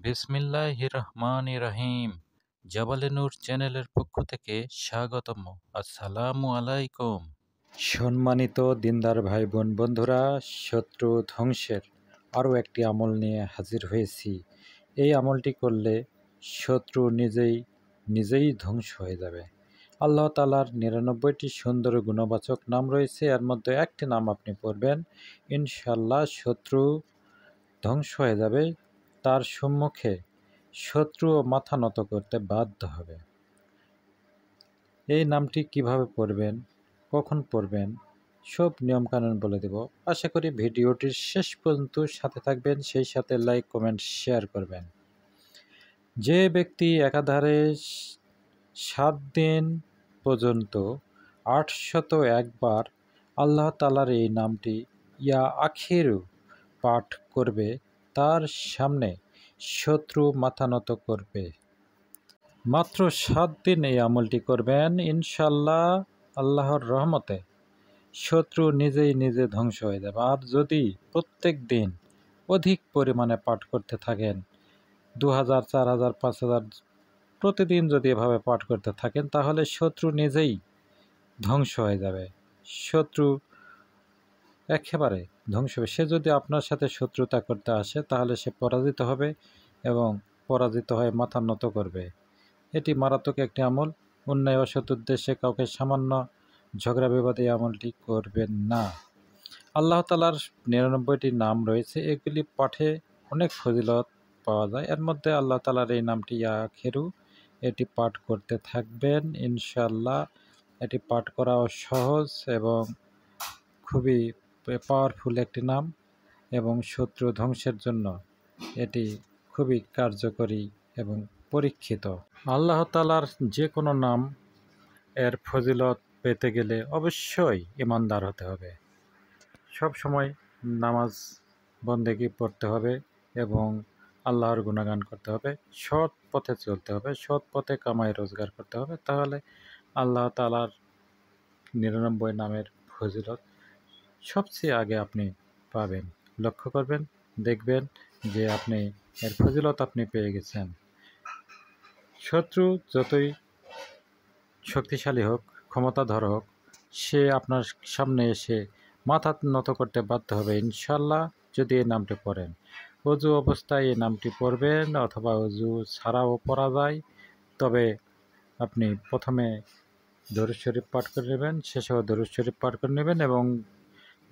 বিসমিল্লাহির রহমানির রহিম। জাবালে নূর চ্যানেলের পক্ষ থেকে স্বাগতম। আসসালামু আলাইকুম। সম্মানিত দিনদার ভাই বোন বন্ধুরা, শত্রু ধ্বংসের আরও একটি আমল নিয়ে হাজির হয়েছি। এই আমলটি করলে শত্রু নিজেই ধ্বংস হয়ে যাবে। আল্লাহ তাআলার ৯৯টি সুন্দর গুণবাচক নাম রয়েছে, এর মধ্যে একটি নাম আপনি পড়বেন, ইনশাআল্লাহ শত্রু ধ্বংস হয়ে যাবে। তার সম্মুখে শত্রুও মাথা নত করতে বাধ্য হবে। এই নামটি কিভাবে পড়বেন, কখন পড়বেন, সব নিয়মকানুন বলে দেব। আশা করি ভিডিওটির শেষ পর্যন্ত সাথে থাকবেন, সেই সাথে লাইক কমেন্ট শেয়ার করবেন। যে ব্যক্তি একাধারে 7 দিন পর্যন্ত 801 বার আল্লাহ তাআলার এই নামটি ইয়া আখিরু পাঠ করবে, তার সামনে শত্রু মাথা নত করবে। মাত্র 7 দিন এই আমলটি করবেন, ইনশাআল্লাহ আল্লাহর রহমতে শত্রু নিজে ধ্বংস হয়ে যাবে। আর যদি প্রত্যেক দিন অধিক পরিমাণে পাঠ করতে থাকেন, 2000, 4000, 5000 প্রতিদিন যদি এভাবে পাঠ করতে থাকেন, তাহলে শত্রু নিজেই ধ্বংস হয়ে যাবে। শত্রু একেবারে ধ্বংস হবে। সে যদি আপনার সাথে শত্রুতা করতে আসে, তাহলে সে পরাজিত হবে এবং পরাজিত হয়ে মাথা নত করবে। এটি মারাত্মক একটি আমল। অন্যায় অসৎ উদ্দেশ্যে কাউকে সামান্য ঝগড়া বিবাদে এই আমলটি করবেন না। আল্লাহ তাআলার ৯৯টি নাম রয়েছে, এগুলি পাঠে অনেক ফজিলত পাওয়া যায়। এর মধ্যে আল্লাহ তাআলার এই নামটি ইয়া আখিরু, এটি পাঠ করতে থাকবেন ইনশাআল্লাহ। এটি পাঠ করাও সহজ এবং খুবই পাওয়ারফুল একটি নাম, এবং শত্রু ধ্বংসের জন্য এটি খুবই কার্যকরী এবং পরীক্ষিত। আল্লাহ তাআলার যে কোনো নাম এর ফজিলত পেতে গেলে অবশ্যই ঈমানদার হতে হবে। সব সময় নামাজ বন্দেগী পড়তে হবে এবং আল্লাহর গুণগান করতে হবে। সৎ পথে চলতে হবে, সৎ পথে কামাই রোজগার করতে হবে। তাহলে আল্লাহ তাআলার ৯৯ নামের ফজিলত সবচেয়ে আগে আপনি পাবেন। লক্ষ্য করবেন, দেখবেন যে আপনি এর ফজিলত আপনি পেয়ে গেছেন। শত্রু যতই শক্তিশালী হোক, ক্ষমতাধর হোক, সে আপনার সামনে এসে মাথা নত করতে বাধ্য হবে ইনশাআল্লাহ, যদি এই নামটি পড়েন। অজু অবস্থায় এই নামটি পড়বেন, অথবা অজু ছাড়াও পড়া যায়। তবে আপনি প্রথমে দরুদ শরীফ পাঠ করে নেবেন, শেষেও দরুদ শরীফ পাঠ করে নেবেন এবং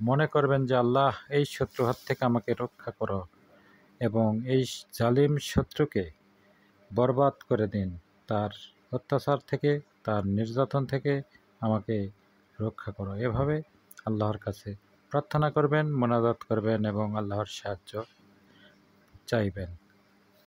মনে করবেন যে আল্লাহ, এই শত্রু হাত থেকে আমাকে রক্ষা করো এবং এই জালিম শত্রুকে বরবাদ করে দিন। তার অত্যাচার থেকে, তার নির্যাতন থেকে আমাকে রক্ষা করো। এভাবে আল্লাহর কাছে প্রার্থনা করবেন, মোনাজাত করবেন এবং আল্লাহর সাহায্য চাইবেন।